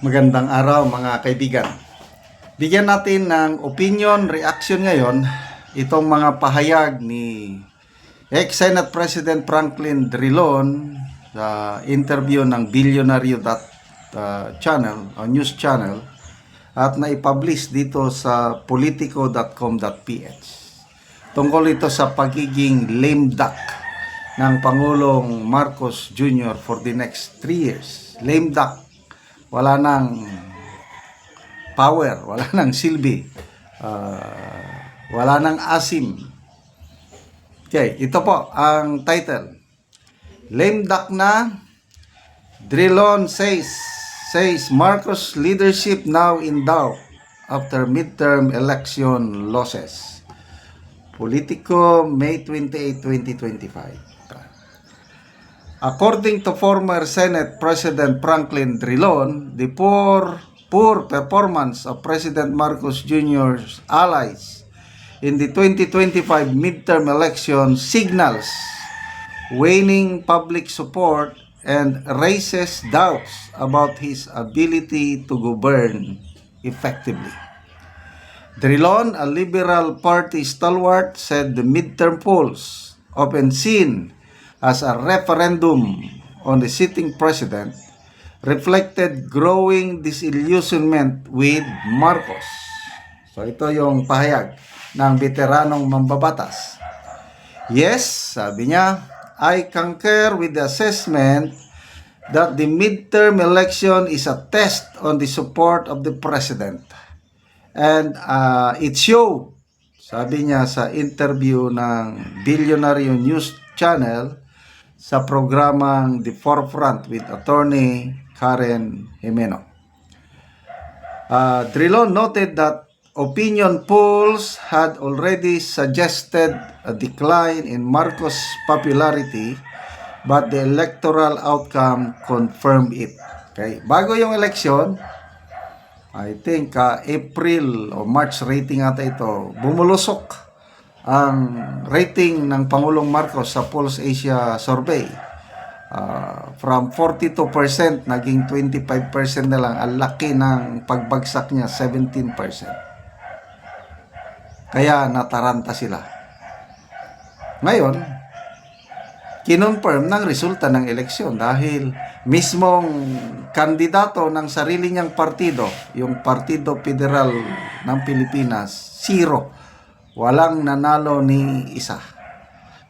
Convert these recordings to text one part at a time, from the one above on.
Magandang araw mga kaibigan. Bigyan natin ng opinion, reaction ngayon itong mga pahayag ni ex-Senate President Franklin Drilon sa interview ng Bilyonaryo channel o news channel at naipublish dito sa politico.com.ph. Tungkol ito sa pagiging lame duck ng Pangulong Marcos Jr. for the next 3 years. Lame duck. Wala nang power, wala nang silbi, wala nang asim. Okay, ito po ang title. Lame duck na, Drilon says Marcos leadership now in doubt after midterm election losses. Politico, May 28, 2025. According to former Senate President Franklin Drilon, the poor performance of President Marcos Jr.'s allies in the 2025 midterm election signals waning public support and raises doubts about his ability to govern effectively. Drilon, a Liberal Party stalwart, said the midterm polls, often seen as a referendum on the sitting president, reflected growing disillusionment with Marcos. So ito yung pahayag ng veteranong mambabatas. Yes, sabi niya, I concur with the assessment that the midterm election is a test on the support of the president. And it showed, sabi niya sa interview ng Bilyonaryo News Channel, sa programang The Forefront with Attorney Karen Jimeno. Drilon noted that opinion polls had already suggested a decline in Marcos' popularity, but the electoral outcome confirmed it. Okay, bago yung election, I think April o March rating ata ito, bumulusok ang rating ng Pangulong Marcos sa Pulse Asia Survey. From 42% naging 25% na lang. Ang laki ng pagbagsak niya, 17%. Kaya nataranta sila. Ngayon, kinonfirm ng resulta ng eleksyon dahil mismong kandidato ng sarili niyang partido, yung Partido Federal ng Pilipinas, 0. Walang nanalo ni isa.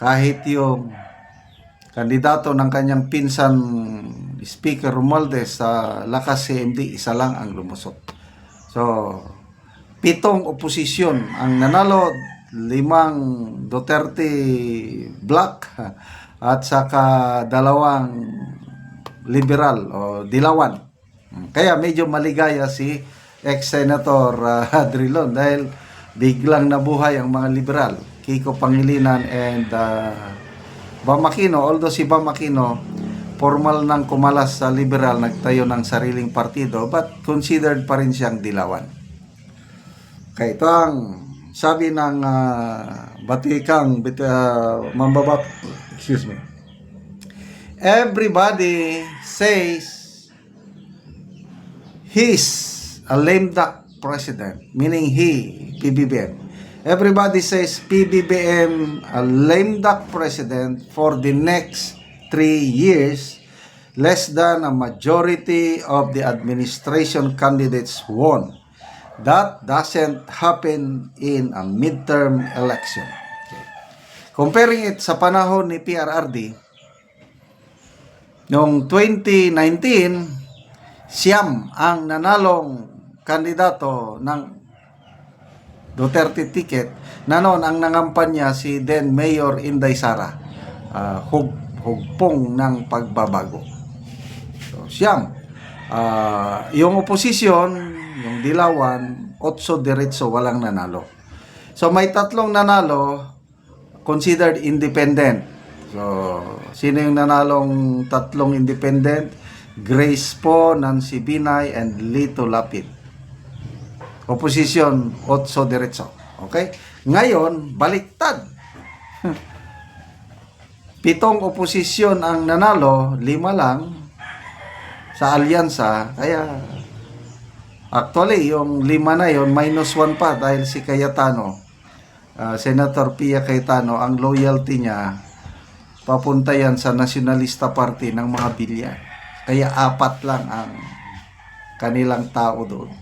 Kahit yung kandidato ng kanyang pinsan Speaker Romualdez sa Lakas CMD, isa lang ang lumusot. So, 7 oposisyon ang nanalo, 5 Duterte Black at saka 2 liberal o dilawan. Kaya medyo maligaya si ex-senator Drilon dahil biglang nabuhay ang mga liberal, Kiko Pangilinan and Bam Aquino. Although si Bam Aquino formal nang kumalas sa liberal, nagtayo ng sariling partido, but considered pa rin siyang dilawan. Okay, ito ang sabi ng batikang mambabat, excuse me. Everybody says he's a lame duck president, meaning he, PBBM. Everybody says PBBM a lame duck president for the next 3 years. Less than a majority of the administration candidates won. That doesn't happen in a midterm election. Okay. Comparing it sa panahon ni PRRD, noong 2019, siyam ang nanalong kandidato ng Duterte ticket na noon ang nangampanya si then Mayor Inday Sara, hugpong ng pagbabago. So, siyam. Yung opposition, yung dilawan, 8 diretso, walang nanalo. So may 3 nanalo, considered independent. So, sino yung nanalong 3 independent? Grace Po, Nancy Binay, and Lito Lapid. Opposition, 8 diretso. Okay? Ngayon, baliktad. 7 oposisyon ang nanalo, 5 lang sa alyansa. Kaya Actually, yung 5 na yon minus 1 pa dahil si Cayetano, Senator Pia Cayetano, ang loyalty niya papunta yan sa Nacionalista Party ng mga bilya. Kaya 4 lang ang kanilang tao doon.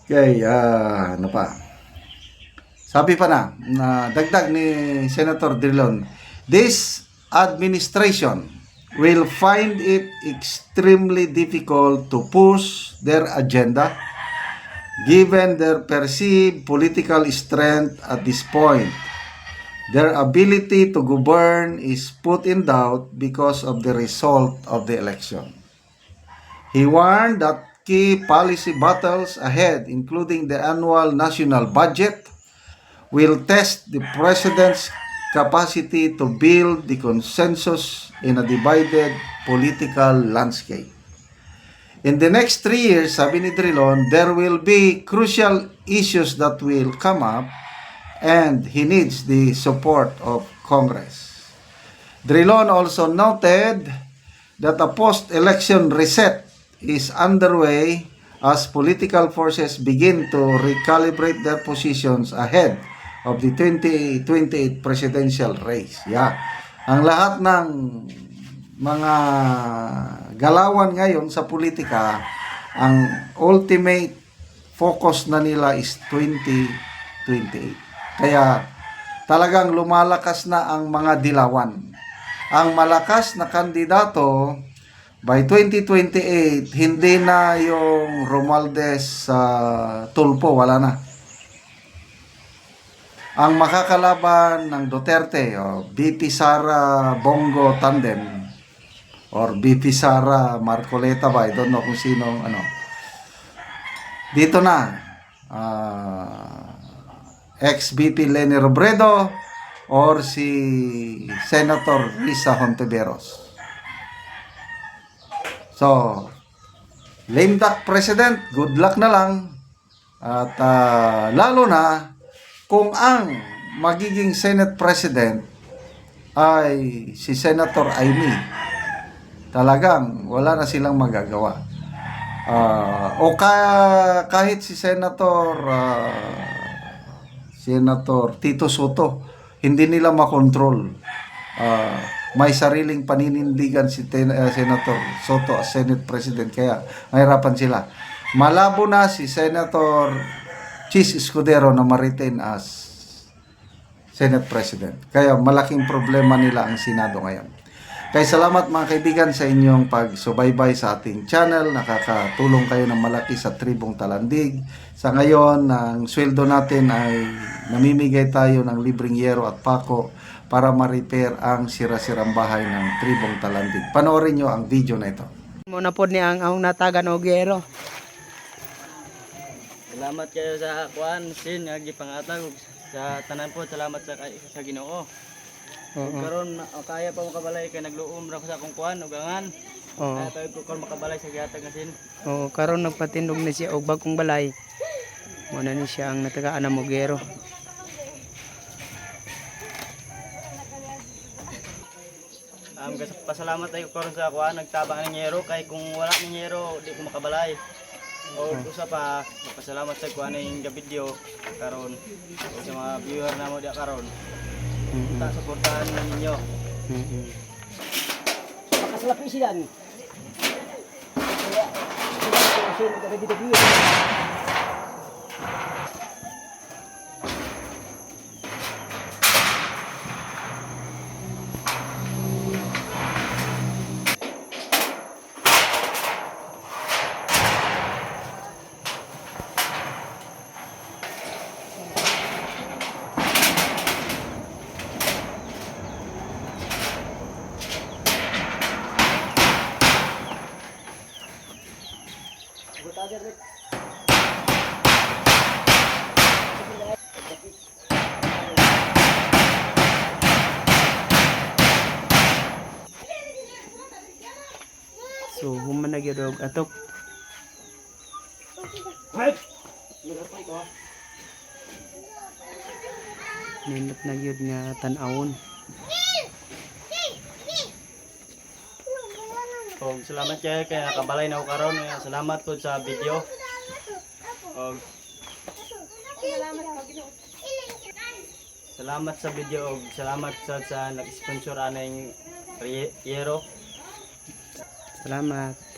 Okay, ano pa? Sabi pa na dagdag ni Senator Drilon, this administration will find it extremely difficult to push their agenda given their perceived political strength at this point. Their ability to govern is put in doubt because of the result of the election. He warned that key policy battles ahead, including the annual national budget, will test the president's capacity to build the consensus in a divided political landscape. In the next 3 years, sabi ni Drilon, there will be crucial issues that will come up and he needs the support of Congress. Drilon also noted that a post-election reset is underway as political forces begin to recalibrate their positions ahead of the 2028 presidential race. Yeah. Ang lahat ng mga galawan ngayon sa politika, ang ultimate focus na nila is 2028. Kaya talagang lumalakas na ang mga dilawan. Ang malakas na kandidato by 2028, hindi na yung Romualdez Tulfo, wala na. Ang makakalaban ng Duterte, BP Sara Bongo Tandem, or BP Sara Marcoleta ba, I don't know kung sino, dito na, ex-BP Leni Robredo, or si Senator Risa Hontiveros. So, lame duck president, good luck na lang. At lalo na kung ang magiging Senate President ay si Senator Amy, talagang wala na silang magagawa. Kahit si Senator Tito Soto, hindi nila makontrol. May sariling paninindigan si Senator Soto as Senate President, kaya mahirapan sila. Malabo na si Senator Chis Escudero na ma-retain as Senate President. Kaya malaking problema nila ang Senado ngayon. Kaya salamat mga kaibigan sa inyong pagsubaybay sa ating channel. Nakakatulong kayo ng malaki sa Tribong Talandig. Sa ngayon, ang sweldo natin ay namimigay tayo ng libreng yero at pako para ma-repair ang sira-sirang bahay ng Tribong Talandig. Panoorin nyo ang video na ito. Muna po ni ang natagan og yero. Salamat kayo sa kuan sin nga gipangatag sa tanan po, salamat sa Ginoo. Karon kaya pa mo kabalay kay nagluom ra ko sa akong kuan ug angan. Kaya tayo ko kon makabalay sa gihatag nga sin. Karon nagpatindog ni siya og bagong balay. Mo na ni siya ang natagaan ng Mogero. Pasalamat tayo karon sa kuan nagtabang ng yero kay kung wala ng yero di ko makabalay. O usa pa pasalamat sa kuan ning video karon sa mga viewer namo dia karon. Ta suportahan ninyo. Makasalapi siya ni. So, human na gyud og atok. Nindot na gyud nga tan-awon. Og salamat kay nakabalay na ako karon. Salamat po sa video. Og salamat sa video og salamat sa nag-sponsor aning Yero. Salamat.